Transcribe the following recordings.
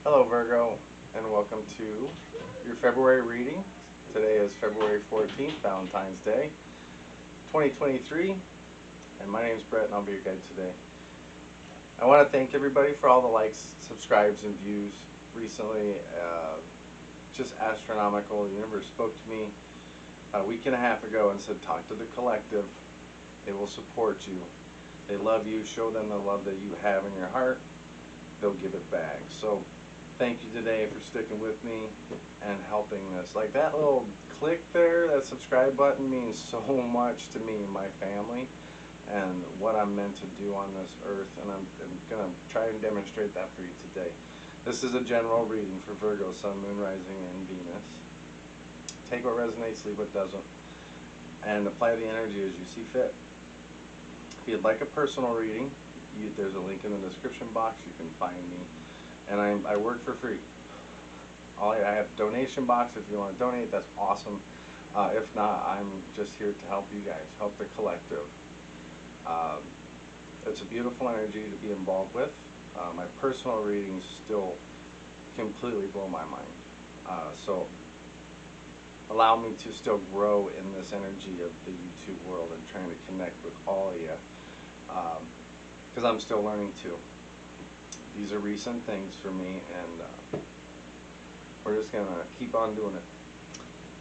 Hello Virgo, and welcome to your February reading. Today is February 14th, Valentine's Day, 2023, and my name is Brett and I'll be your guide today. I want to thank everybody for all the likes, subscribes, and views recently. Just astronomical. The universe spoke to me a week and a half ago and said, talk to the collective. They will support you. They love you. Show them the love that you have in your heart. They'll give it back. So thank you today for sticking with me and helping this. Like that little click there, that subscribe button means so much to me and my family and what I'm meant to do on this earth, and I'm going to try and demonstrate that for you today. This is a general reading for Virgo, Sun, Moon, Rising, and Venus. Take what resonates, leave what doesn't, and apply the energy as you see fit. If you'd like a personal reading, there's a link in the description box. You can find me. And I work for free. I have a donation box. If you want to donate, that's awesome. If not, I'm just here to help you guys, help the collective. It's a beautiful energy to be involved with. My personal readings still completely blow my mind. So allow me to still grow in this energy of the YouTube world and trying to connect with all of you. Because I'm still learning too. These are recent things for me, and we're just going to keep on doing it.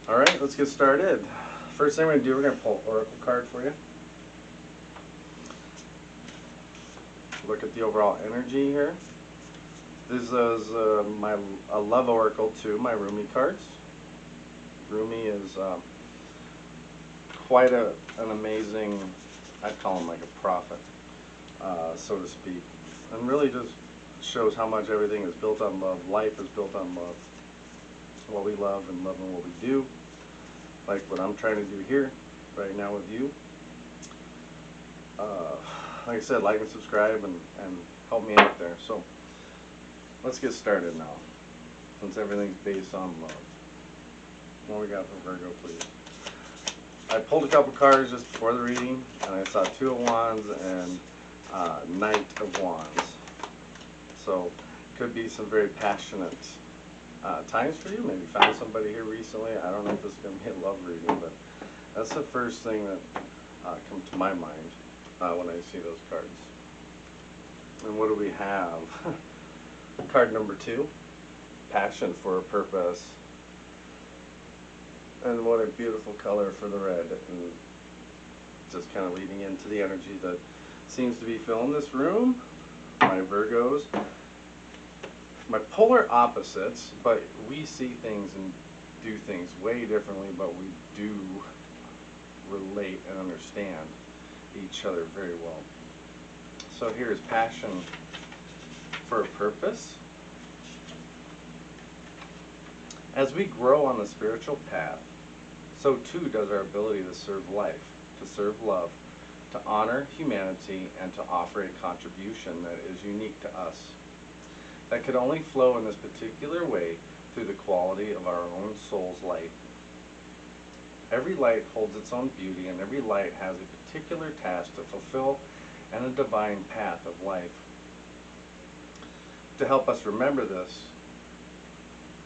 Alright, let's get started. First thing we're going to do, we're going to pull Oracle card for you. Look at the overall energy here. This is a love oracle too, my Rumi cards. Rumi is quite an amazing, I'd call him like a prophet, so to speak. And really just shows how much everything is built on love. Life is built on love. What we love and loving what we do. Like what I'm trying to do here, right now with you. Like I said, like and subscribe and help me out there. So, let's get started now. Since everything's based on love. What we got for Virgo, please? I pulled a couple cards just before the reading, and I saw Two of Wands and Knight of Wands. So, could be some very passionate times for you. Maybe found somebody here recently. I don't know if this is going to be a love reading, but that's the first thing that comes to my mind when I see those cards. And what do we have? Card number 2, Passion for a Purpose. And what a beautiful color for the red. And just kind of leading into the energy that seems to be filling this room. My Virgos, my polar opposites, but we see things and do things way differently, but we do relate and understand each other very well. So here's Passion for a Purpose. As we grow on the spiritual path, so too does our ability to serve life, to serve love, to honor humanity, and to offer a contribution that is unique to us. That could only flow in this particular way through the quality of our own soul's light. Every light holds its own beauty, and every light has a particular task to fulfill and a divine path of life. To help us remember this,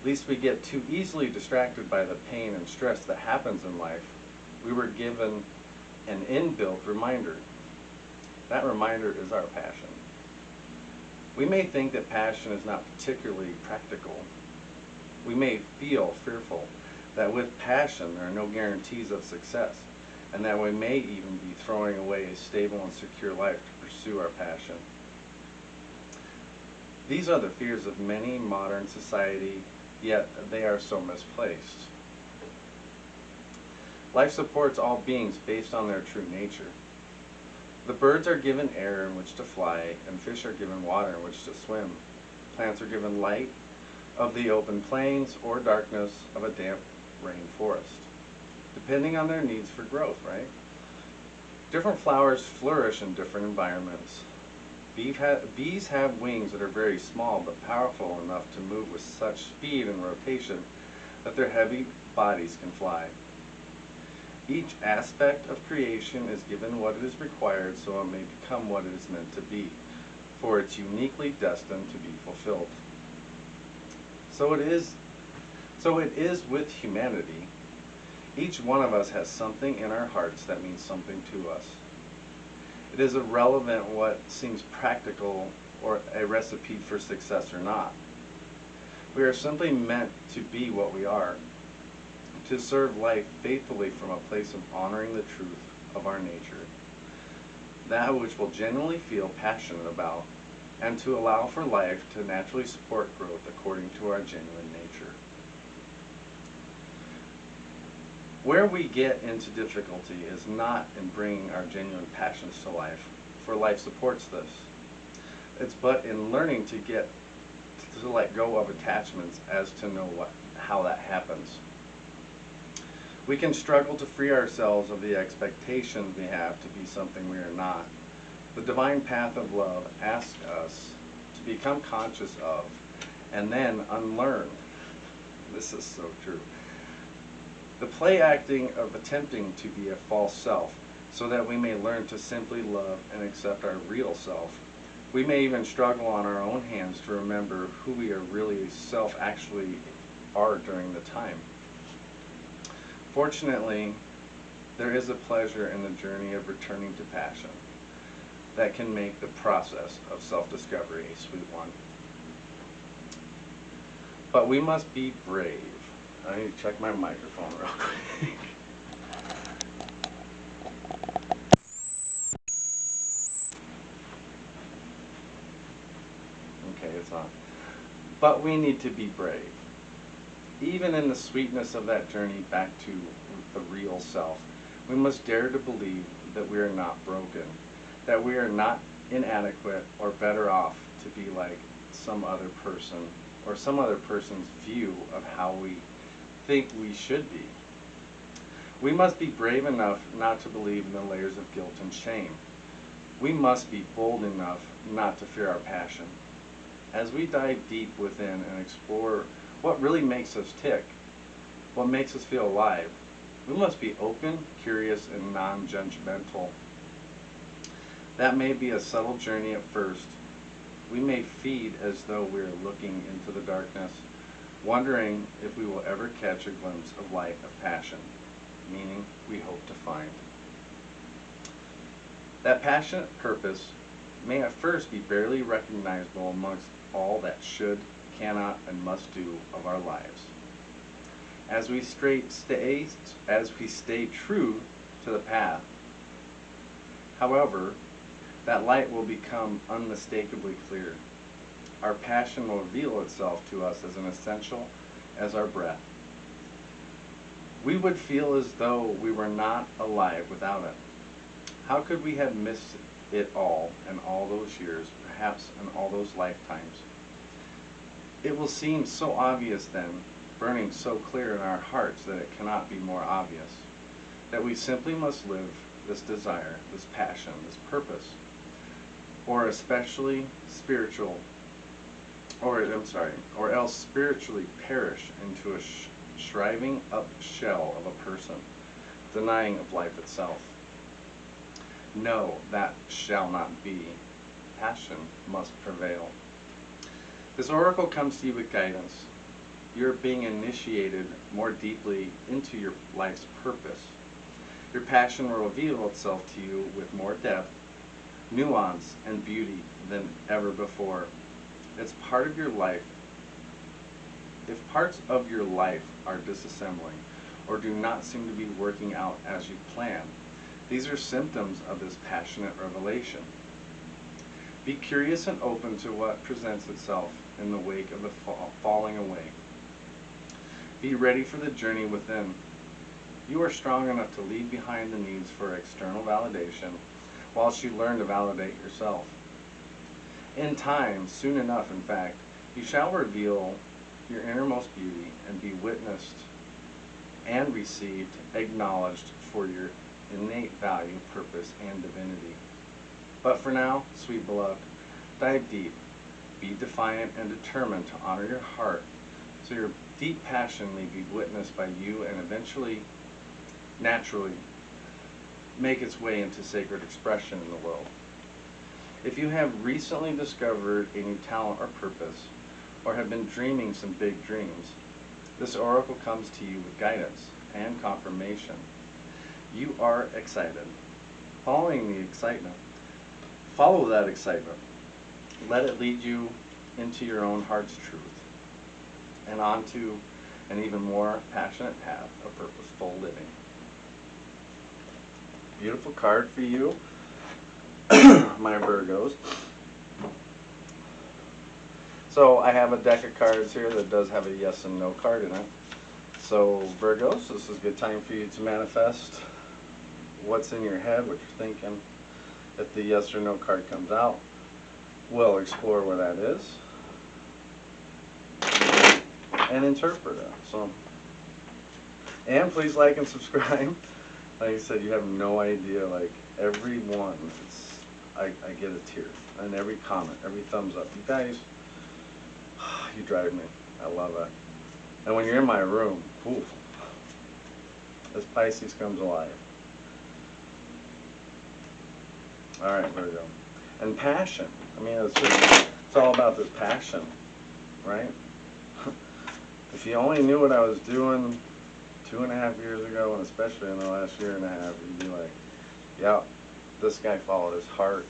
lest we get too easily distracted by the pain and stress that happens in life, we were given an inbuilt reminder. That reminder is our passion. We may think that passion is not particularly practical. We may feel fearful that with passion there are no guarantees of success, and that we may even be throwing away a stable and secure life to pursue our passion. These are the fears of many modern society, yet they are so misplaced. Life supports all beings based on their true nature. The birds are given air in which to fly, and fish are given water in which to swim. Plants are given light of the open plains or darkness of a damp rainforest, depending on their needs for growth, right? Different flowers flourish in different environments. Bees have wings that are very small but powerful enough to move with such speed and rotation that their heavy bodies can fly. Each aspect of creation is given what it is required so it may become what it is meant to be, for it's uniquely destined to be fulfilled. So it is with humanity. Each one of us has something in our hearts that means something to us. It is irrelevant what seems practical or a recipe for success or not. We are simply meant to be what we are, to serve life faithfully from a place of honoring the truth of our nature, that which we'll genuinely feel passionate about, and to allow for life to naturally support growth according to our genuine nature. Where we get into difficulty is not in bringing our genuine passions to life, for life supports this. It's but in learning to let go of attachments as to know how that happens. We can struggle to free ourselves of the expectations we have to be something we are not. The divine path of love asks us to become conscious of and then unlearn. This is so true. The play acting of attempting to be a false self, so that we may learn to simply love and accept our real self. We may even struggle on our own hands to remember who we are really actually are during the time. Fortunately, there is a pleasure in the journey of returning to passion that can make the process of self-discovery a sweet one. But we must be brave. I need to check my microphone real quick. Okay, it's on. But we need to be brave. Even in the sweetness of that journey back to the real self, we must dare to believe that we are not broken, that we are not inadequate or better off to be like some other person or some other person's view of how we think we should be. We must be brave enough not to believe in the layers of guilt and shame. We must be bold enough not to fear our passion. As we dive deep within and explore what really makes us tick, what makes us feel alive, we must be open, curious, and non-judgmental. That may be a subtle journey at first. We may feed as though we are looking into the darkness, wondering if we will ever catch a glimpse of light of passion, meaning we hope to find. That passionate purpose may at first be barely recognizable amongst all that should, cannot, and must do of our lives. As we stay true to the path, however, that light will become unmistakably clear. Our passion will reveal itself to us as essential as our breath. We would feel as though we were not alive without it. How could we have missed it all in all those years, perhaps in all those lifetimes? It will seem so obvious then, burning so clear in our hearts that it cannot be more obvious, that we simply must live this desire, this passion, this purpose, or else spiritually perish into a shriving up shell of a person, denying of life itself. No, that shall not be. Passion must prevail. This oracle comes to you with guidance. You're being initiated more deeply into your life's purpose. Your passion will reveal itself to you with more depth, nuance, and beauty than ever before. It's part of your life. If parts of your life are disassembling or do not seem to be working out as you plan, these are symptoms of this passionate revelation. Be curious and open to what presents itself in the wake of the falling away. Be ready for the journey within. You are strong enough to leave behind the needs for external validation whilst you learn to validate yourself. In time, soon enough in fact, you shall reveal your innermost beauty and be witnessed and received, acknowledged for your innate value, purpose, and divinity. But for now, sweet beloved, dive deep. Be defiant and determined to honor your heart, so your deep passion may be witnessed by you and eventually, naturally, make its way into sacred expression in the world. If you have recently discovered a new talent or purpose, or have been dreaming some big dreams, this oracle comes to you with guidance and confirmation. You are excited. Following the excitement, follow that excitement. Let it lead you into your own heart's truth and onto an even more passionate path of purposeful living. Beautiful card for you, my Virgos. So I have a deck of cards here that does have a yes and no card in it. So Virgos, this is a good time for you to manifest what's in your head, what you're thinking. If the yes or no card comes out, we'll explore where that is and interpret it. So, and please like and subscribe. Like I said, you have no idea, like every one, I get a tear, and every comment, every thumbs up. You guys, you drive me. I love it. And when you're in my room, oof, this Pisces comes alive. All right, Virgo. And passion. I mean, it's all about this passion, right? If you only knew what I was doing 2.5 years ago, and especially in the last year and a half, you'd be like, yeah, this guy followed his heart.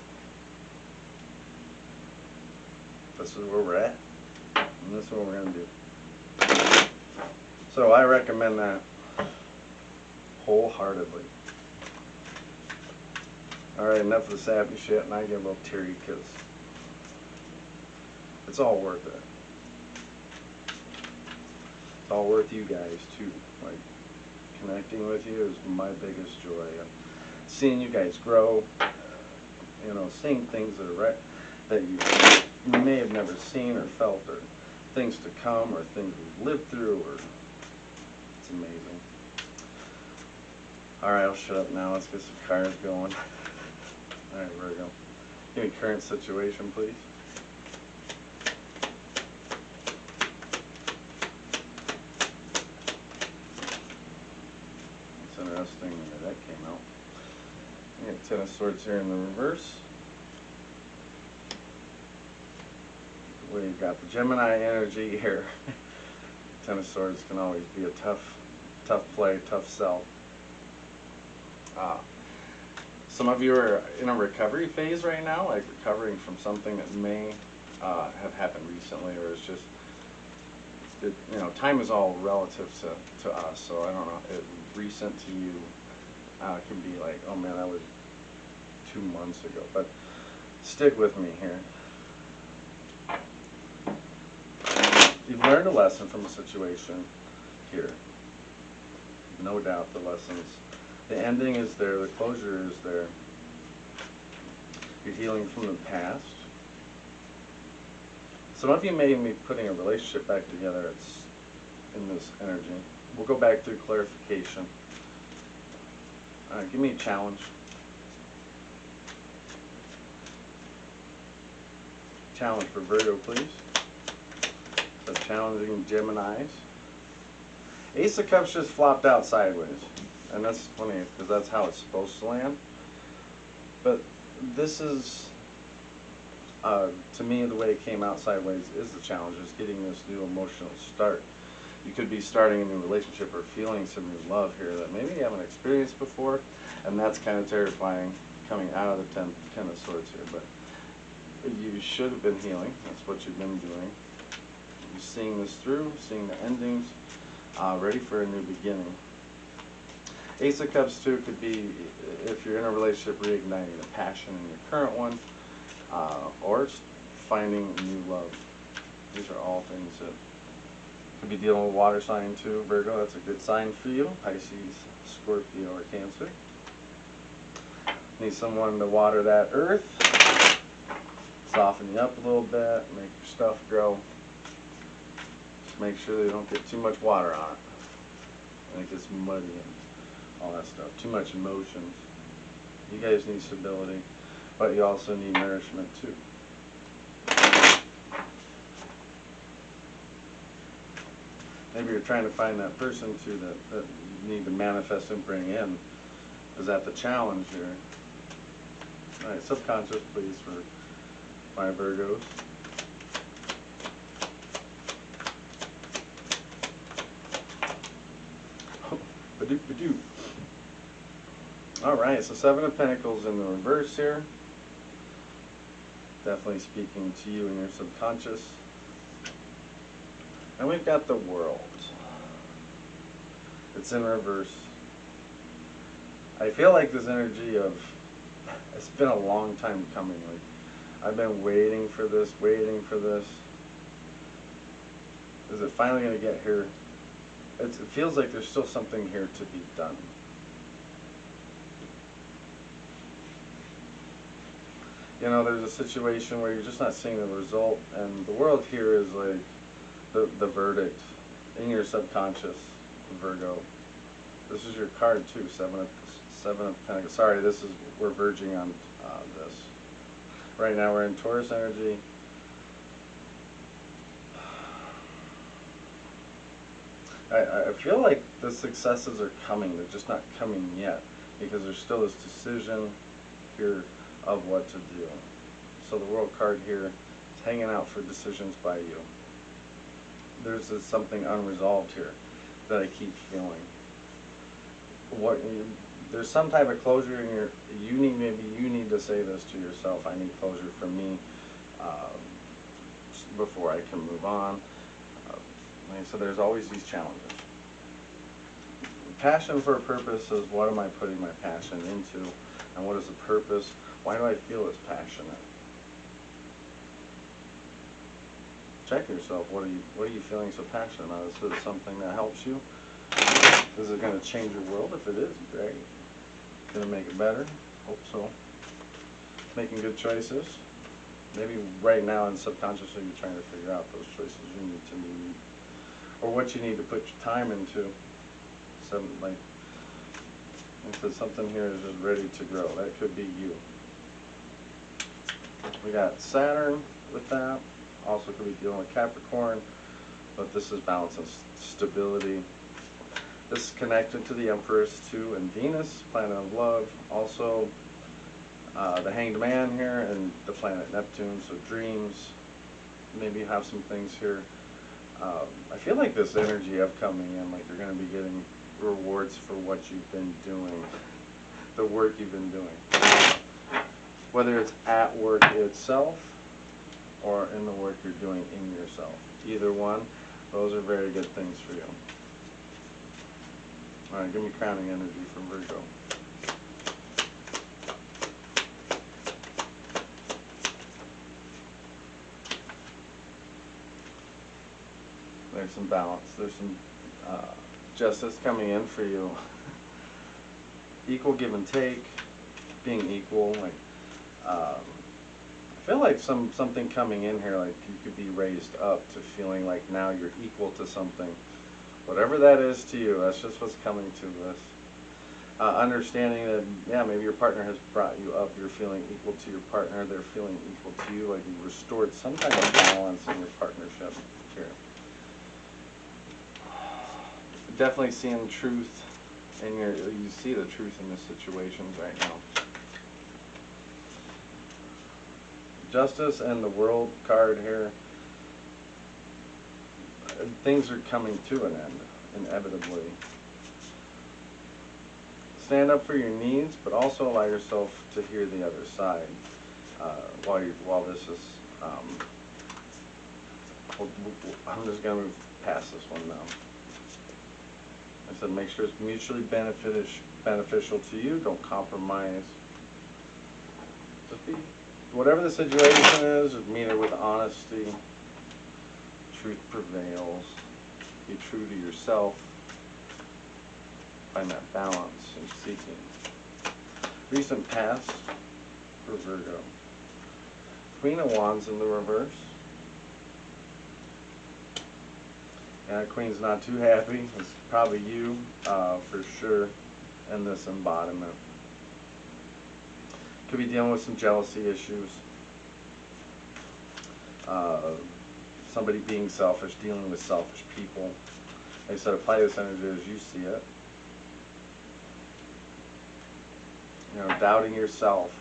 This is where we're at, and this is what we're going to do. So I recommend that wholeheartedly. Alright, enough of the sappy shit, and I get a little teary because it's all worth it. It's all worth you guys too. Like, connecting with you is my biggest joy. And seeing you guys grow, you know, seeing things that are that you may have never seen or felt, or things to come, or things we've lived through, or it's amazing. Alright, I'll shut up now. Let's get some cards going. Alright, Virgo. Give me current situation, please. It's interesting that that came out. We got Ten of Swords here in the reverse. We've got the Gemini energy here. Ten of Swords can always be a tough play, tough sell. Some of you are in a recovery phase right now, like recovering from something that may have happened recently, or it's just, you know, time is all relative to us, so I don't know, recent to you can be like, oh man, that was 2 months ago, but stick with me here. You've learned a lesson from a situation here. No doubt the lessons. The ending is there, the closure is there. You're healing from the past. Some of you may be putting a relationship back together. It's in this energy. We'll go back through clarification. Give me a challenge. Challenge for Virgo, please. So challenging Geminis. Ace of Cups just flopped out sideways. And that's funny, because that's how it's supposed to land. But this is, to me, the way it came out sideways is the challenge, is getting this new emotional start. You could be starting a new relationship or feeling some new love here that maybe you haven't experienced before, and that's kind of terrifying coming out of the Ten of Swords here. But you should have been healing. That's what you've been doing. You're seeing this through, seeing the endings, ready for a new beginning. Ace of Cups too could be, if you're in a relationship, reigniting the passion in your current one, or just finding new love. These are all things that could be dealing with water sign too. Virgo, that's a good sign for you. Pisces, Scorpio, or Cancer. Need someone to water that earth, soften you up a little bit, make your stuff grow. Just make sure they don't get too much water on it, and it gets muddy and all that stuff. Too much emotions. You guys need stability, but you also need nourishment too. Maybe you're trying to find that person too that you need to manifest and bring in. Is that the challenge here? Alright, subconscious please for my Virgos. Ba-doop, ba-doop. Alright, so Seven of Pentacles in the reverse here. Definitely speaking to you and your subconscious. And we've got the World. It's in reverse. I feel like this energy of, it's been a long time coming. Like, I've been waiting for this, waiting for this. Is it finally going to get here? It feels like there's still something here to be done. You know, there's a situation where you're just not seeing the result, and the World here is like the verdict in your subconscious, Virgo. This is your card too, Seven of Pentacles. Sorry, we're verging on this. Right now we're in Taurus energy. I feel like the successes are coming. They're just not coming yet because there's still this decision here of what to do. So the World card here is hanging out for decisions by you. There's something unresolved here that I keep feeling. There's some type of closure in your. Maybe you need to say this to yourself. I need closure from me before I can move on. Like I said, there's always these challenges. Passion for a purpose is, what am I putting my passion into, and what is the purpose? Why do I feel as passionate? Check yourself. What are you feeling so passionate about? Is it something that helps you? Is it going to change your world? If it is, great. Going to make it better? Hope so. Making good choices. Maybe right now and subconsciously you're trying to figure out those choices you need to make, or what you need to put your time into. Something like, if something here is just ready to grow, that could be you. We got Saturn with that. Also could be dealing with Capricorn, but this is balance and stability. This is connected to the Empress too, and Venus, planet of love. Also the Hanged Man here and the planet Neptune, so dreams. Maybe you have some things here. I feel like this energy of coming in, like you're going to be getting rewards for what you've been doing, the work you've been doing. Whether it's at work itself or in the work you're doing in yourself. Either one, those are very good things for you. Alright, give me crowning energy from Virgo. There's some balance. There's some justice coming in for you. Equal give and take, being equal. Like I feel like something coming in here, like you could be raised up to feeling like now you're equal to something. Whatever that is to you, that's just what's coming to this. Understanding that, yeah, maybe your partner has brought you up, you're feeling equal to your partner, they're feeling equal to you, like you restored some kind of balance in your partnership here. Definitely seeing truth in you see the truth in the situations right now. Justice and the World card here. Things are coming to an end, inevitably. Stand up for your needs, but also allow yourself to hear the other side while this is. I'm just going to move past this one now. I said make sure it's mutually beneficial to you. Don't compromise. Just be, whatever the situation is, just meet it with honesty. Truth prevails. Be true to yourself. Find that balance in seeking. Recent past for Virgo. Queen of Wands in the reverse. Yeah, Queen's not too happy. It's probably you, for sure, in this embodiment. Could be dealing with some jealousy issues. Somebody being selfish, dealing with selfish people. Like I said, apply this energy as you see it. You know, doubting yourself.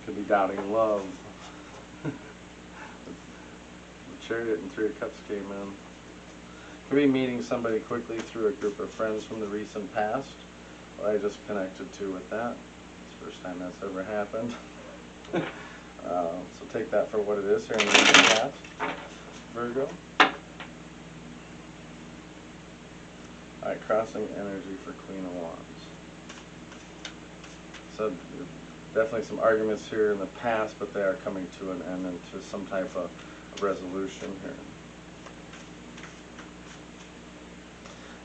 Could be doubting love. The Chariot and Three of Cups came in. Could be meeting somebody quickly through a group of friends from the recent past. Well, I just connected to with that. It's the first time that's ever happened. So take that for what it is here in the recent past, Virgo. Alright, crossing energy for Queen of Wands. So definitely some arguments here in the past, but they are coming to an end and to some type of resolution here.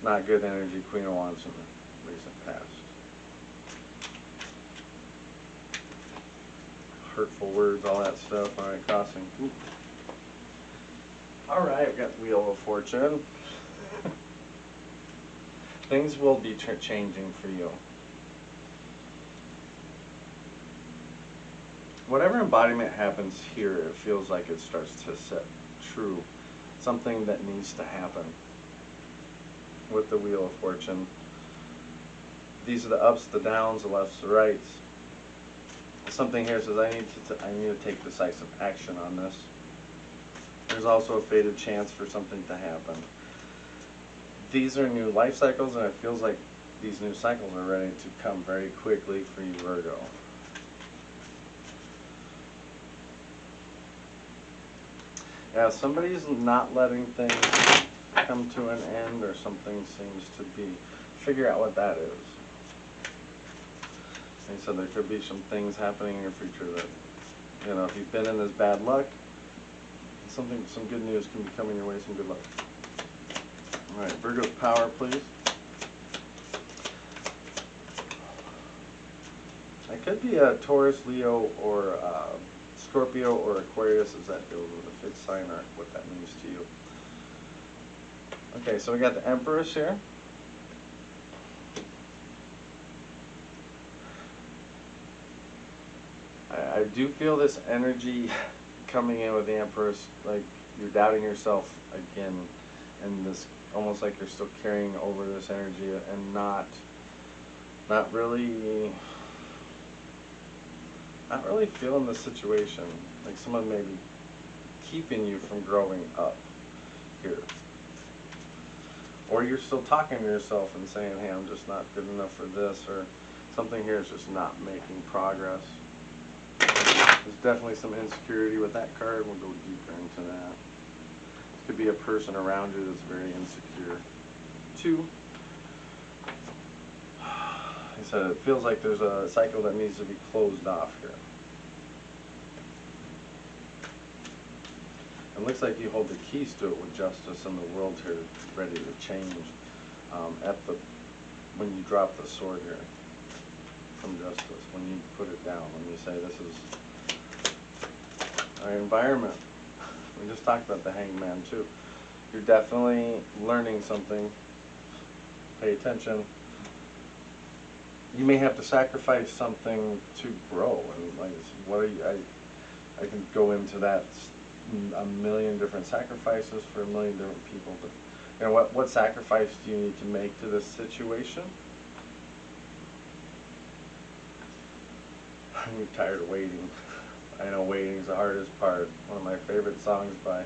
Not good energy, Queen of Wands in the recent past. Hurtful words, all that stuff. Alright, crossing. Alright, we've got the Wheel of Fortune. Things will be changing for you. Whatever embodiment happens here, it feels like it starts to set true. Something that needs to happen with the Wheel of Fortune. These are the ups, the downs, the lefts, the rights. Something here says I need to take decisive action on this. There's also a fated chance for something to happen. These are new life cycles, and it feels like these new cycles are ready to come very quickly for you, Virgo. Yeah, somebody's not letting things come to an end, or something seems to be. Figure out what that is. And so there could be some things happening in your future that, you know, if you've been in this bad luck, some good news can be coming your way, some good luck. Alright, Virgo's power, please. It could be a Taurus, Leo, or Scorpio, or Aquarius, as that deals with a fixed sign, or what that means to you. Okay, so we got the Empress here. I do feel this energy coming in with the Empress, like you're doubting yourself again, and this almost like you're still carrying over this energy and not really feeling the situation. Like someone may be keeping you from growing up here. Or you're still talking to yourself and saying, hey, I'm just not good enough for this, or something here is just not making progress. There's definitely some insecurity with that card. We'll go deeper into that. It could be a person around you that's very insecure. 2. Like I said, it feels like there's a cycle that needs to be closed off here. It looks like you hold the keys to it with Justice in the world here, ready to change. When you drop the sword here from Justice, when you put it down, when you say this is our environment. We just talked about the Hangman too. You're definitely learning something. Pay attention. You may have to sacrifice something to grow, and like, what are you? I can go into that. A million different sacrifices for a million different people, but you know what sacrifice do you need to make to this situation? I'm tired of waiting. I know waiting is the hardest part. One of my favorite songs by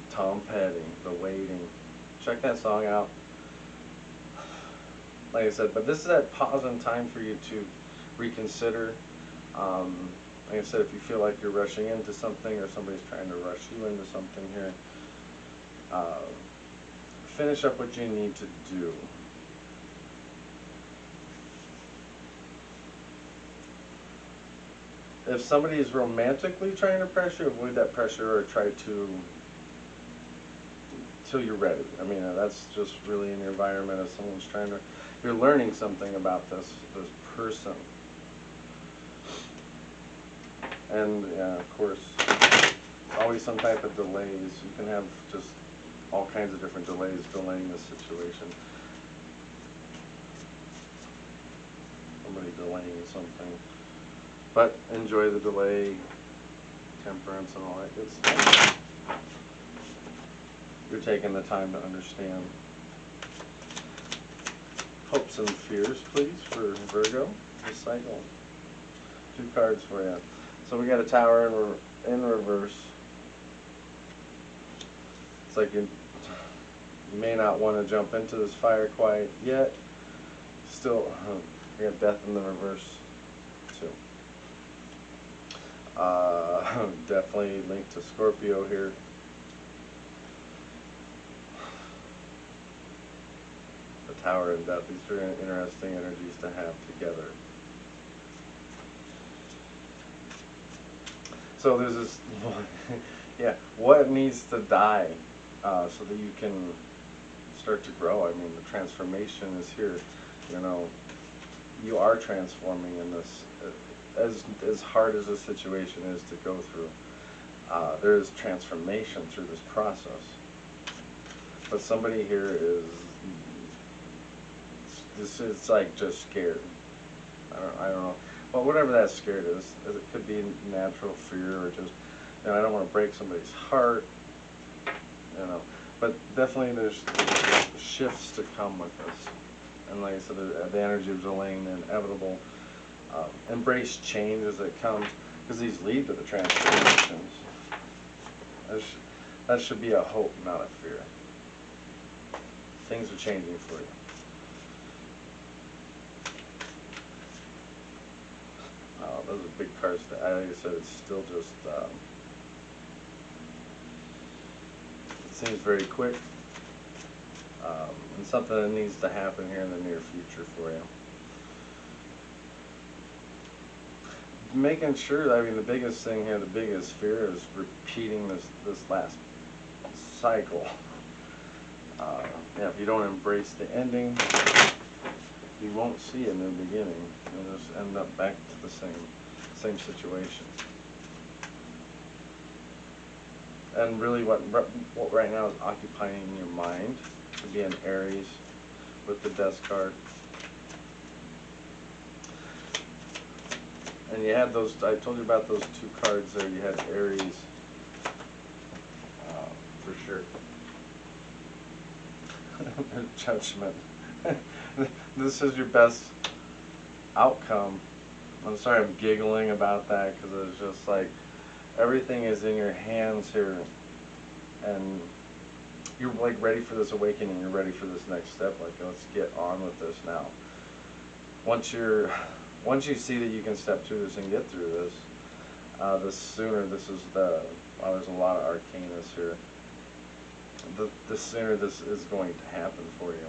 Tom Petty, The Waiting. Check that song out. Like I said, but this is that pause in time for you to reconsider. Like I said, if you feel like you're rushing into something, or somebody's trying to rush you into something here, finish up what you need to do. If somebody is romantically trying to pressure you, avoid that pressure, or try to till you're ready. I mean, that's just really in your environment. If someone's trying to, you're learning something about this person. And yeah, of course, always some type of delays. You can have just all kinds of different delays delaying this situation. Somebody delaying something. But enjoy the delay, temperance, and all that good stuff. You're taking the time to understand. Hopes and fears, please, for Virgo, this cycle. 2 cards for you. So we got a Tower in reverse. It's like You may not want to jump into this fire quite yet. Still, we got death in the reverse too. Definitely linked to Scorpio here. The Tower and Death. These are interesting energies to have together. So there's this, yeah, what needs to die so that you can start to grow? I mean, the transformation is here. You know, you are transforming in this. As hard as the situation is to go through, there is transformation through this process. But somebody here is, this is like just scared. I don't know. Well, whatever that scared is, it could be natural fear or just, you know, I don't want to break somebody's heart, you know. But definitely there's shifts to come with this. And like I said, the energy of delaying the inevitable. Embrace change as it comes, because these lead to the transformations. That should be a hope, not a fear. Things are changing for you. Those are big cards. Like I said, it's still just, it seems very quick, and something that needs to happen here in the near future for you. Making sure, I mean, the biggest thing here, the biggest fear is repeating this last cycle. Yeah, if you don't embrace the ending, you won't see it in the beginning. You'll just end up back to the same situation. And really what right now is occupying your mind could be an Aries with the Death card. And you had those, I told you about those two cards there. You had Aries, for sure. Judgment. This is your best outcome. I'm sorry I'm giggling about that, because it's just like everything is in your hands here, and you're like ready for this awakening. You're ready for this next step. Like, let's get on with this now. Once you see that you can step through this and get through this, the sooner this is there's a lot of arcanas here. The sooner this is going to happen for you.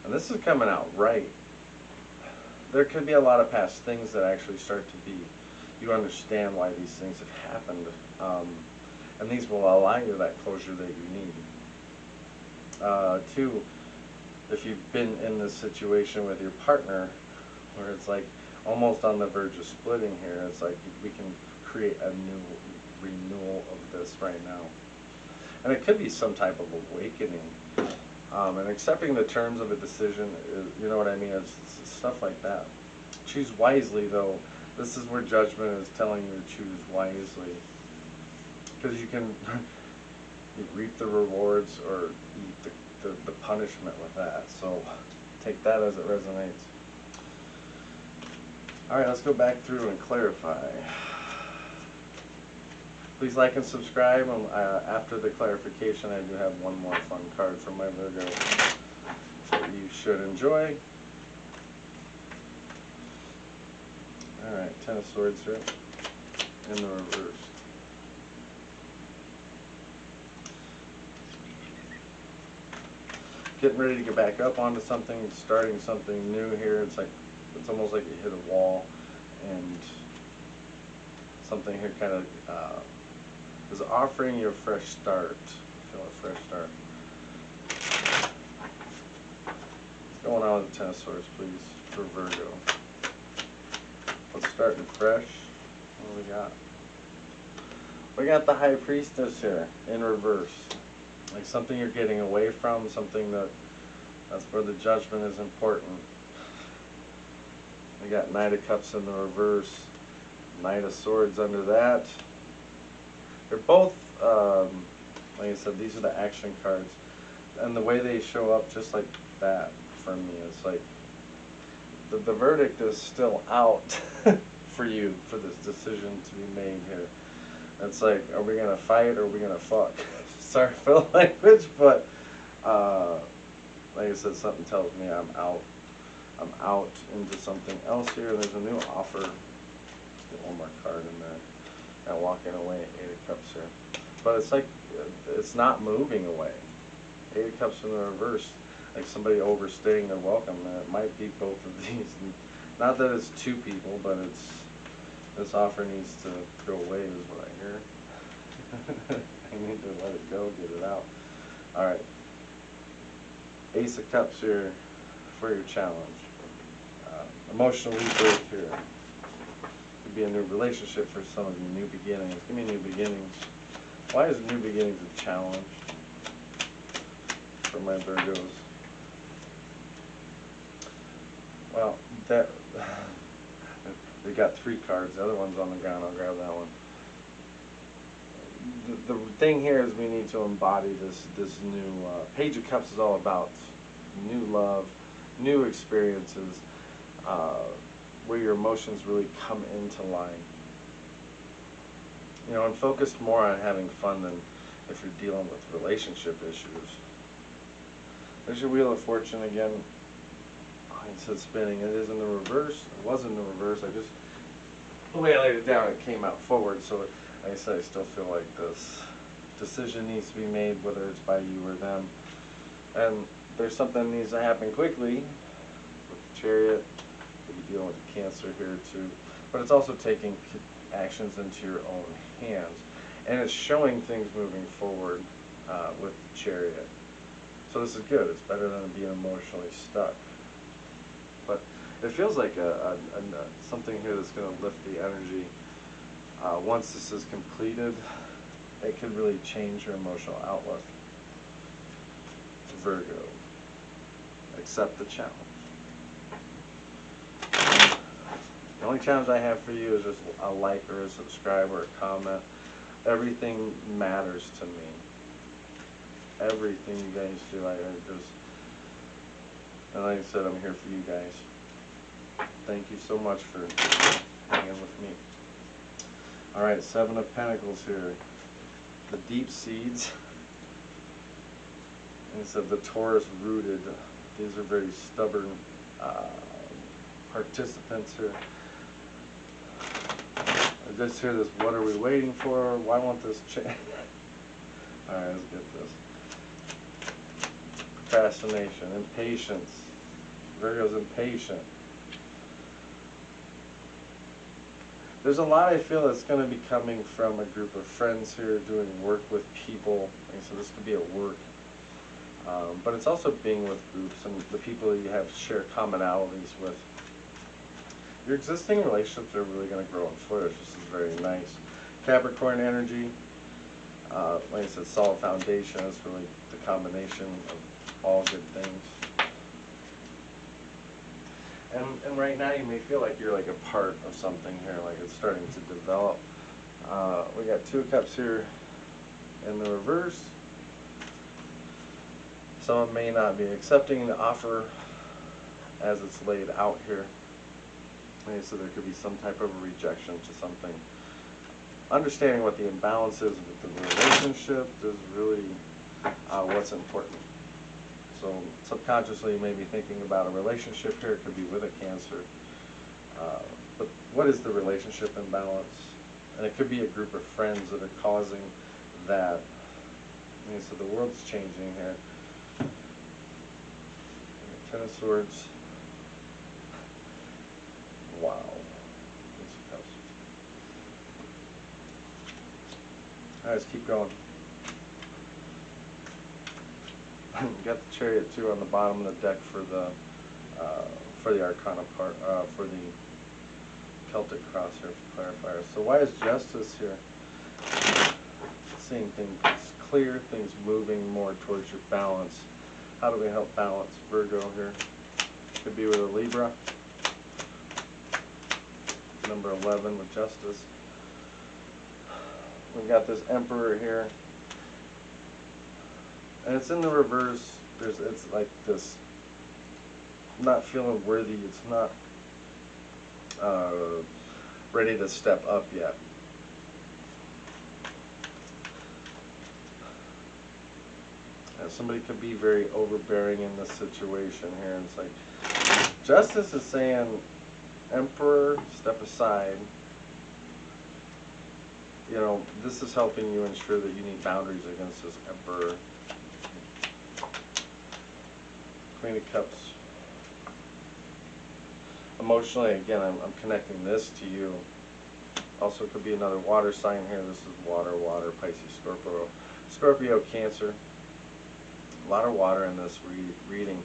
And this is coming out right. There could be a lot of past things that actually start to be, you understand why these things have happened. And these will allow you that closure that you need. Two, if you've been in this situation with your partner where it's like almost on the verge of splitting here, it's like we can create a new renewal of this right now. And it could be some type of awakening. And accepting the terms of a decision, you know what I mean? It's stuff like that. Choose wisely, though. This is where judgment is telling you to choose wisely. Because you can you reap the rewards or eat the punishment with that. So take that as it resonates. Alright, let's go back through and clarify. Please like and subscribe. After the clarification, I do have one more fun card from my Virgo that you should enjoy. Alright, Ten of Swords here in the reverse. Getting ready to get back up onto something, starting something new here. It's almost like you hit a wall, and something here kind of is offering you a fresh start. Feel a fresh start. What's going on with the Ten of Swords, please, for Virgo? What's starting fresh? What do we got? We got the High Priestess here in reverse. Like something you're getting away from, something that's where the judgment is important. We got Knight of Cups in the reverse, Knight of Swords under that. They're both, like I said, these are the action cards. And the way they show up just like that for me, it's like the verdict is still out for you, for this decision to be made here. It's like, are we going to fight or are we going to fuck? sorry for the language, but like I said, something tells me I'm out. I'm out into something else here. There's a new offer. Let's get one more card in there. And walking away, Eight of Cups here. But it's like, it's not moving away. Eight of Cups in the reverse, like somebody overstaying their welcome. And it might be both of these. Not that it's two people, but it's, this offer needs to go away is what I hear. I need to let it go, get it out. Alright. Ace of Cups here for your challenge. Emotional rebirth here. Could be a new relationship for some of you, new beginnings. Give me new beginnings. Why is new beginnings a challenge for my Virgos? Well, that they got 3 cards. The other one's on the ground. I'll grab that one. The thing here is we need to embody this new Page of Cups is all about new love, new experiences, where your emotions really come into line. You know, and focused more on having fun than if you're dealing with relationship issues. There's your Wheel of Fortune again. Oh, it said spinning. It is in the reverse. It was in the reverse. I just, the way I laid it down, it came out forward. So, like I said, I still feel like this decision needs to be made, whether it's by you or them. And there's something that needs to happen quickly with the Chariot. Could be dealing with Cancer here too. But it's also taking actions into your own hands. And it's showing things moving forward with the Chariot. So this is good. It's better than being emotionally stuck. But it feels like something here that's going to lift the energy. Once this is completed, it could really change your emotional outlook. Virgo, accept the challenge. The only challenge I have for you is just a like or a subscribe or a comment. Everything matters to me. Everything you guys do, I just, and like I said, I'm here for you guys. Thank you so much for hanging with me. Alright, 7 of Pentacles here. The deep seeds. And it said the Taurus rooted. These are very stubborn participants here. I just hear this, what are we waiting for? Why won't this change? Alright, let's get this. Procrastination, impatience. Virgo's impatient. There's a lot I feel that's going to be coming from a group of friends here doing work with people. And so this could be at work. But it's also being with groups and the people that you have share commonalities with. Your existing relationships are really going to grow and flourish. This is very nice. Capricorn energy. Like I said, solid foundation is really the combination of all good things. And right now you may feel like you're like a part of something here, like it's starting to develop. We got 2 of Cups here in the reverse. Someone may not be accepting the offer as it's laid out here. Okay, so there could be some type of a rejection to something. Understanding what the imbalance is with the relationship is really what's important. So subconsciously you may be thinking about a relationship here. It could be with a Cancer. But what is the relationship imbalance? And it could be a group of friends that are causing that. Okay, so the world's changing here. Ten of Swords. Wow. Alright, let's keep going. Got the Chariot too on the bottom of the deck for the Arcana part, for the Celtic cross here for clarifiers. So why is Justice here? Seeing things clear, things moving more towards your balance. How do we help balance Virgo here? Could be with a Libra. Number 11 with Justice. We've got this Emperor here. And it's in the reverse. It's like this, not feeling worthy. It's not ready to step up yet. Somebody could be very overbearing in this situation here. And it's like, Justice is saying, Emperor, step aside. You know, this is helping you ensure that you need boundaries against this Emperor. Queen of Cups. Emotionally, again, I'm connecting this to you. Also, it could be another water sign here. This is water, Pisces, Scorpio, Cancer. A lot of water in this reading.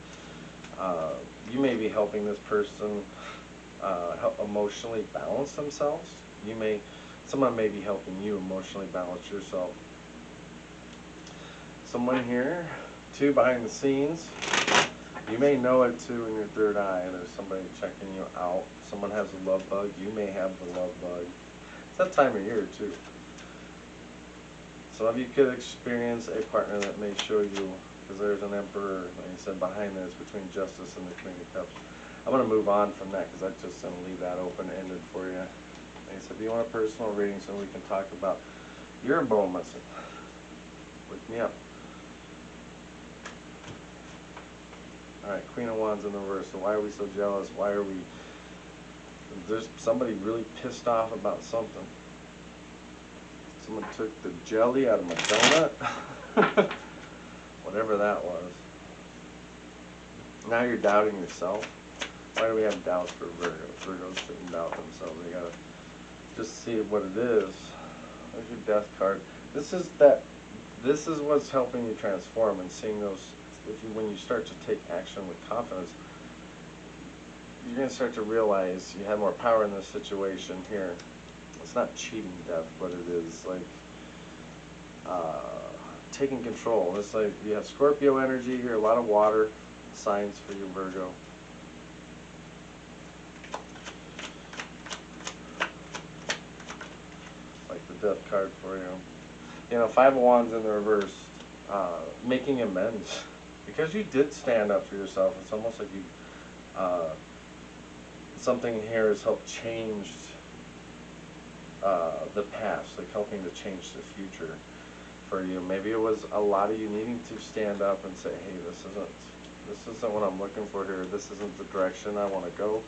You may be helping this person help emotionally balance themselves. Someone may be helping you emotionally balance yourself. Someone here, too, behind the scenes. You may know it too in your third eye. There's somebody checking you out. Someone has a love bug. You may have the love bug. It's that time of year too. Some of you could experience a partner that may show you, because there's an Emperor, like I said, behind this, between Justice and the Queen of Cups. I'm going to move on from that because I'm just going to leave that open-ended for you. Like I said, if you want a personal reading so we can talk about your moments, look me up. Alright, Queen of Wands in the reverse. So why are we so jealous? Why are we... There's somebody really pissed off about something. Someone took the jelly out of my donut. Whatever that was. Now you're doubting yourself. Why do we have doubts for Virgo? Virgos shouldn't doubt themselves. They gotta just see what it is. There's your Death card. This is what's helping you transform and seeing those. When you start to take action with confidence, you're going to start to realize you have more power in this situation here. It's not cheating death, but it is like taking control. It's like you have Scorpio energy here, a lot of water signs for you, Virgo. Like the Death card for you. You know, Five of Wands in the reverse, making amends. Because you did stand up for yourself, it's almost like you, something here has helped change the past, like helping to change the future for you. Maybe it was a lot of you needing to stand up and say, hey, this isn't what I'm looking for here. This isn't the direction I want to go.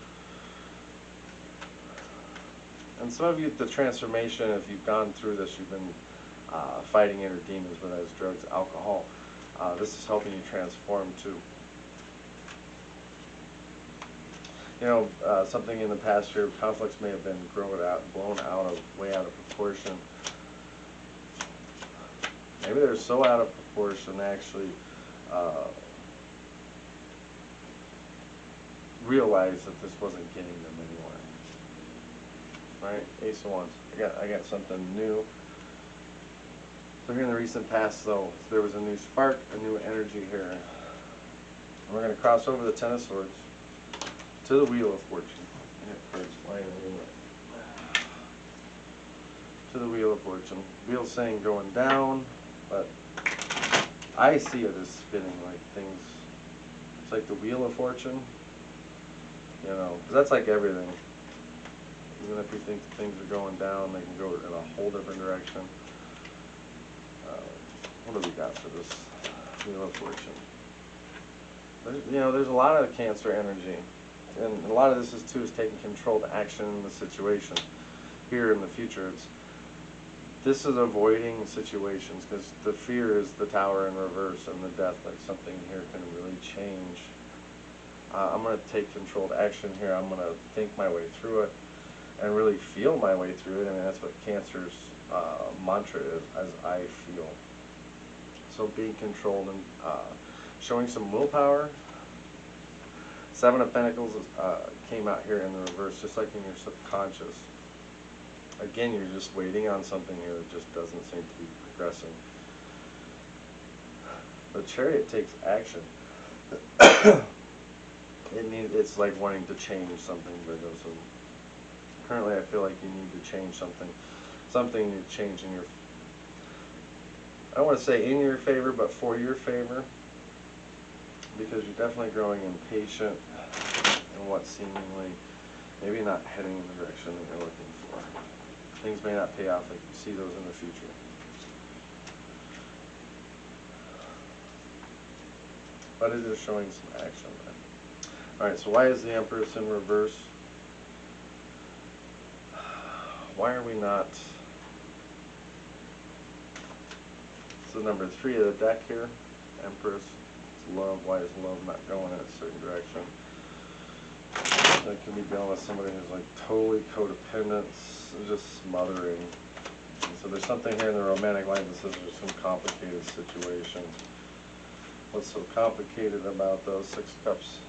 And some of you, the transformation, if you've gone through this, you've been fighting inner demons, whether it's drugs, alcohol. This is helping you transform too. You know, something in the past year, conflicts may have been blown out way out of proportion. Maybe they're so out of proportion they actually realize that this wasn't getting them anywhere. Right? Ace of Wands. I got something new. So here in the recent past, though, there was a new spark, a new energy here. And we're going to cross over the Ten of Swords to the Wheel of Fortune. To the Wheel of Fortune. Wheel saying going down, but I see it as spinning, like things. It's like the Wheel of Fortune. You know, 'cause that's like everything. Even if you think things are going down, they can go in a whole different direction. What do we got for this Wheel of Fortune? There's a lot of Cancer energy, and a lot of this is taking controlled action in the situation here in the future. This is avoiding situations because the fear is the Tower in reverse and the Death. Like something here can really change. I'm going to take controlled action here. I'm going to think my way through it and really feel my way through it. I mean, that's what Cancer's mantra is, as I feel. So being controlled and showing some willpower. Seven of Pentacles came out here in the reverse, just like in your subconscious. Again, you're just waiting on something here that just doesn't seem to be progressing. The Chariot takes action. It's like wanting to change something, Virgo. So currently I feel like you need to change something. Something you change in your, I don't want to say in your favor, but for your favor. Because you're definitely growing impatient in what seemingly maybe not heading in the direction that you're looking for. Things may not pay off like you see those in the future. but it is showing some action there. Alright, so why is the Empress in reverse? Why are we not... So number 3 of the deck here, Empress, it's love. Why is love not going in a certain direction? That could be dealing with somebody who's like totally codependent, just smothering. And so there's something here in the romantic life that says there's some complicated situation. What's so complicated about those 6 cups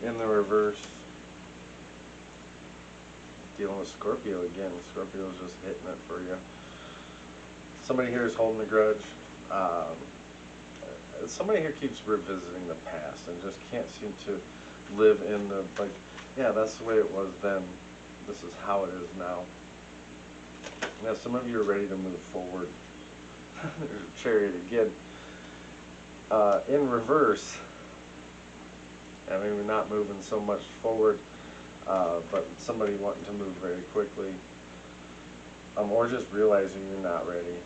in the reverse? Dealing with Scorpio again. Scorpio's just hitting it for you. Somebody here is holding a grudge. Somebody here keeps revisiting the past and just can't seem to live in the, like, yeah, that's the way it was then. This is how it is now. Now, some of you are ready to move forward. There's a Chariot again. In reverse, I mean, we're not moving so much forward, but somebody wanting to move very quickly, or just realizing you're not ready.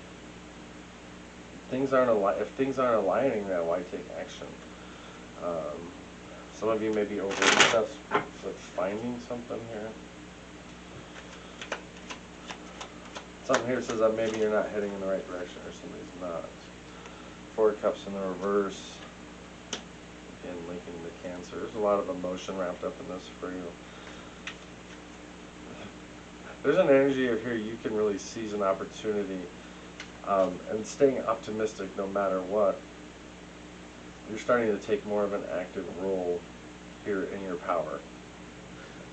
If things aren't aligning now, why take action? Some of you may be overdoing stuff, like finding something here. Something here says that maybe you're not heading in the right direction, or somebody's not. 4 cups in the reverse. Again, linking to Cancer. There's a lot of emotion wrapped up in this for you. There's an energy of here you can really seize an opportunity, and staying optimistic no matter what. You're starting to take more of an active role here in your power.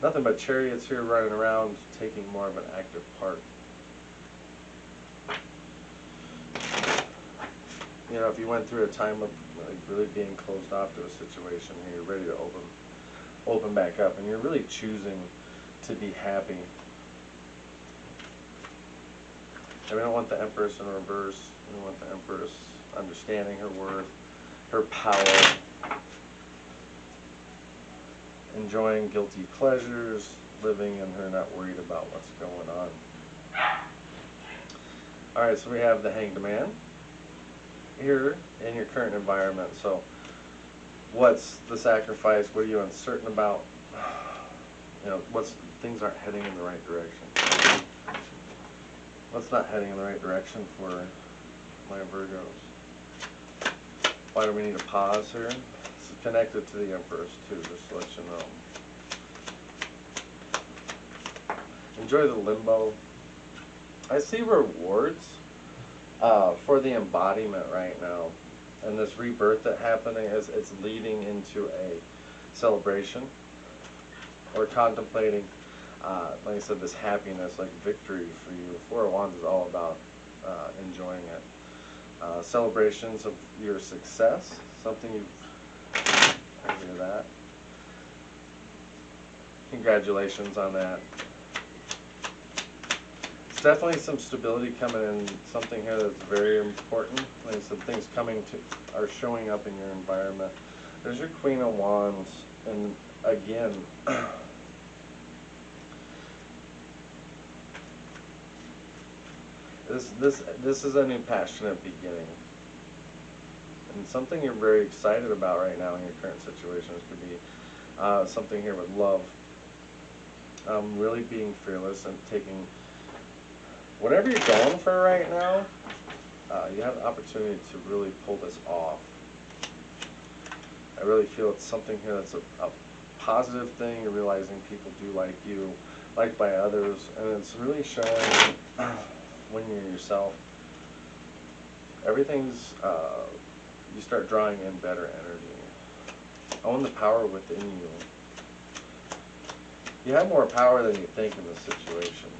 Nothing but chariots here running around, taking more of an active part. You know, if you went through a time of like really being closed off to a situation here, you're ready to open back up, and you're really choosing to be happy. And we don't want the Empress in reverse. We want the Empress understanding her worth, her power, enjoying guilty pleasures, living and her not worried about what's going on. Alright, so we have the Hanged Man here in your current environment. So what's the sacrifice? What are you uncertain about? You know, things aren't heading in the right direction. What's not heading in the right direction for my Virgos? Why do we need a pause here? This is connected to the Empress too, just to let you know. Enjoy the limbo. I see rewards for the embodiment right now. And this rebirth that happening is it's leading into a celebration or contemplating, like I said, this happiness, like victory for you. 4 of Wands is all about enjoying it. Celebrations of your success, something I hear that. Congratulations on that. It's definitely some stability coming in, something here that's very important. Like I said, things are showing up in your environment. There's your Queen of Wands, and again, this is a new passionate beginning, and something you're very excited about right now in your current situation. This could be something here with love. Really being fearless and taking whatever you're going for right now. You have the opportunity to really pull this off. I really feel it's something here that's a positive thing. You're realizing people do like you, liked by others, and it's really showing when you're yourself. Everything's, you start drawing in better energy. Own the power within you. You have more power than you think in this situation.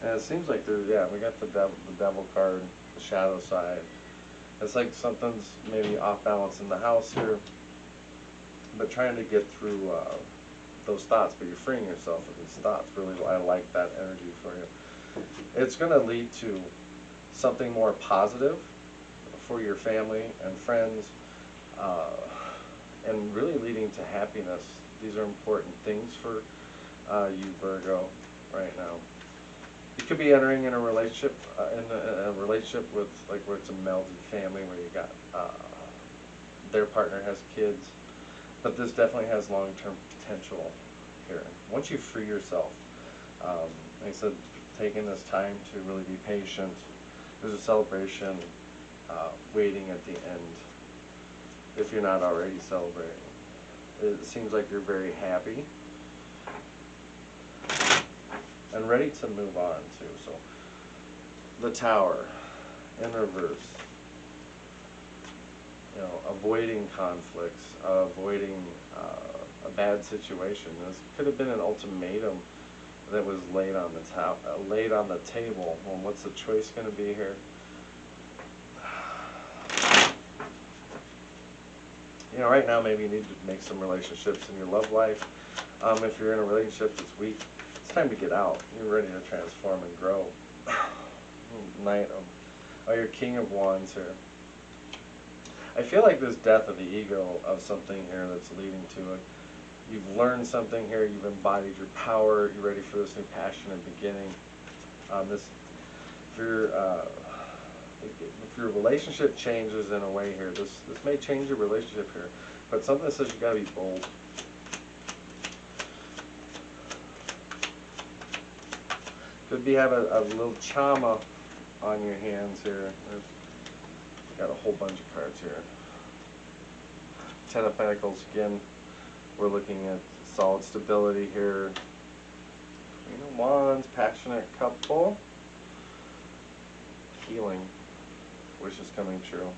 And it seems like we got the devil card, the shadow side. It's like something's maybe off balance in the house here, but trying to get through those thoughts, but you're freeing yourself of these thoughts. Really, I like that energy for you. It's going to lead to something more positive for your family and friends, and really leading to happiness. These are important things for you, Virgo, right now. Be could be entering in a relationship, in a relationship with, like, where it's a melded family, where you got their partner has kids, but this definitely has long-term potential here. Once you free yourself, like I said, taking this time to really be patient. There's a celebration waiting at the end. If you're not already celebrating, it seems like you're very happy and ready to move on too. So the Tower in reverse, you know, avoiding conflicts, avoiding a bad situation. This could have been an ultimatum that was laid on the table. Well, what's the choice going to be here? You know, right now maybe you need to make some relationships in your love life. If you're in a relationship that's weak, it's time to get out. You're ready to transform and grow. Knight of, oh, you're King of Wands here. I feel like this death of the ego of something here that's leading to it. You've learned something here. You've embodied your power. You're ready for this new passionate beginning. If your relationship changes in a way here, this may change your relationship here. But something says you got to be bold. Could be have a little chama on your hands here. Got a whole bunch of cards here. Ten of Pentacles again. We're looking at solid stability here. Queen of Wands, passionate couple. Healing. Wishes coming true.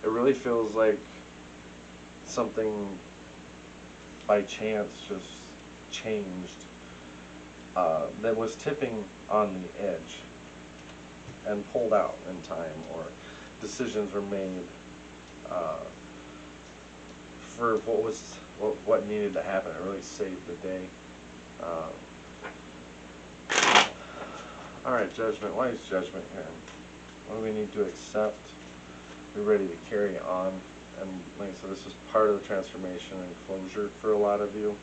It really feels like something by chance just changed that was tipping on the edge and pulled out in time, or decisions were made for what needed to happen. It really saved the day. Alright, Judgment. Why is Judgment here? What do we need to accept? We're ready to carry on. And like I said, this is part of the transformation and closure for a lot of you.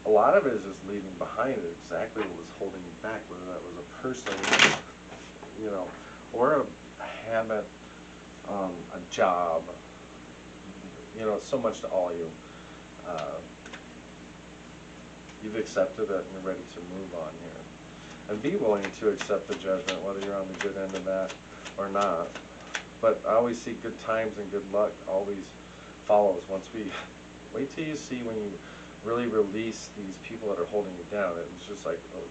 A lot of it is just leaving behind it exactly what was holding you back, whether that was a person, you know, or a habit, a job. You know, so much to all you. You've accepted it and you're ready to move on here. And be willing to accept the judgment, whether you're on the good end of that or not. But I always see good times and good luck always follows. Once we wait till you see when you really release these people that are holding you down. It's just like, oh,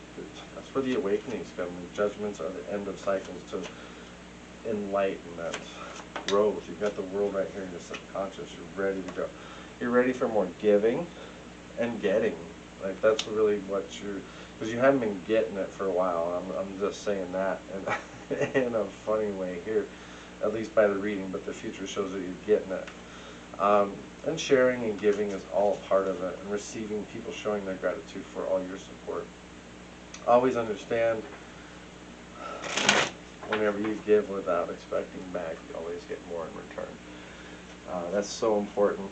that's where the awakenings come. The judgments are the end of cycles to enlighten that growth. You've got the world right here in your subconscious. You're ready to go. You're ready for more giving and getting. Like, that's really what you're, because you haven't been getting it for a while. I'm just saying that in a funny way here, at least by the reading, but the future shows that you're getting it. And sharing and giving is all part of it, and receiving, people showing their gratitude for all your support. Always understand, whenever you give without expecting back, you always get more in return. That's so important.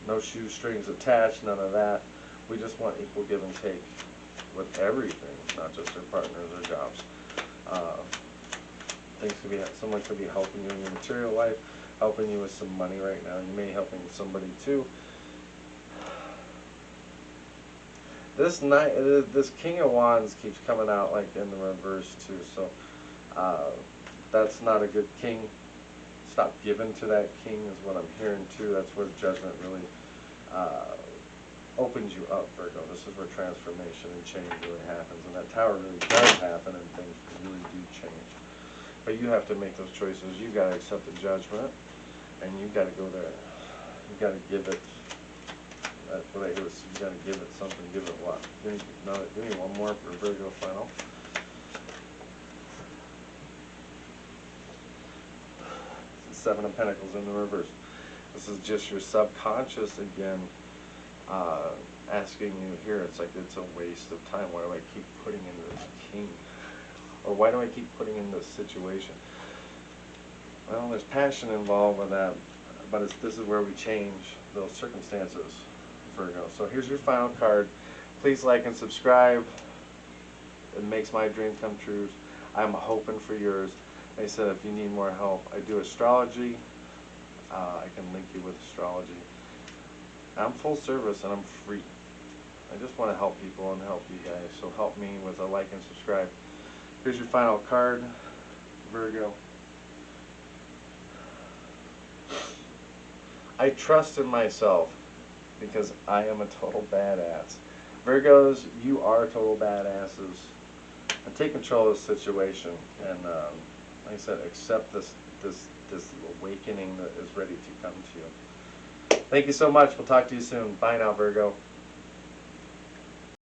No shoestrings attached, none of that. We just want equal give and take with everything, not just our partners or jobs. Someone could be helping you in your material life, helping you with some money right now. You may be helping somebody too. This King of Wands keeps coming out like in the reverse too. So that's not a good king. Stop giving to that king is what I'm hearing too. That's where judgment really opens you up, Virgo. This is where transformation and change really happens, and that Tower really does happen, and things really do change. But you have to make those choices. You've got to accept the judgment, and you've got to go there. You've got to give it. That's what I hear. You got to give it something. Give it what? Give me one more for Virgo final. Seven of Pentacles in the reverse. This is just your subconscious again. Asking you here, it's like it's a waste of time. Why do I keep putting in this king? Or why do I keep putting in this situation? Well, there's passion involved with that, but this is where we change those circumstances Virgo. So here's your final card. Please like and subscribe. It makes my dreams come true. I'm hoping for yours. Like I said, if you need more help, I do astrology. I can link you with astrology. I'm full service and I'm free. I just want to help people and help you guys. So help me with a like and subscribe. Here's your final card, Virgo. I trust in myself because I am a total badass. Virgos, you are total badasses. And take control of the situation. And like I said, accept this awakening that is ready to come to you. Thank you so much. We'll talk to you soon. Bye now, Virgo.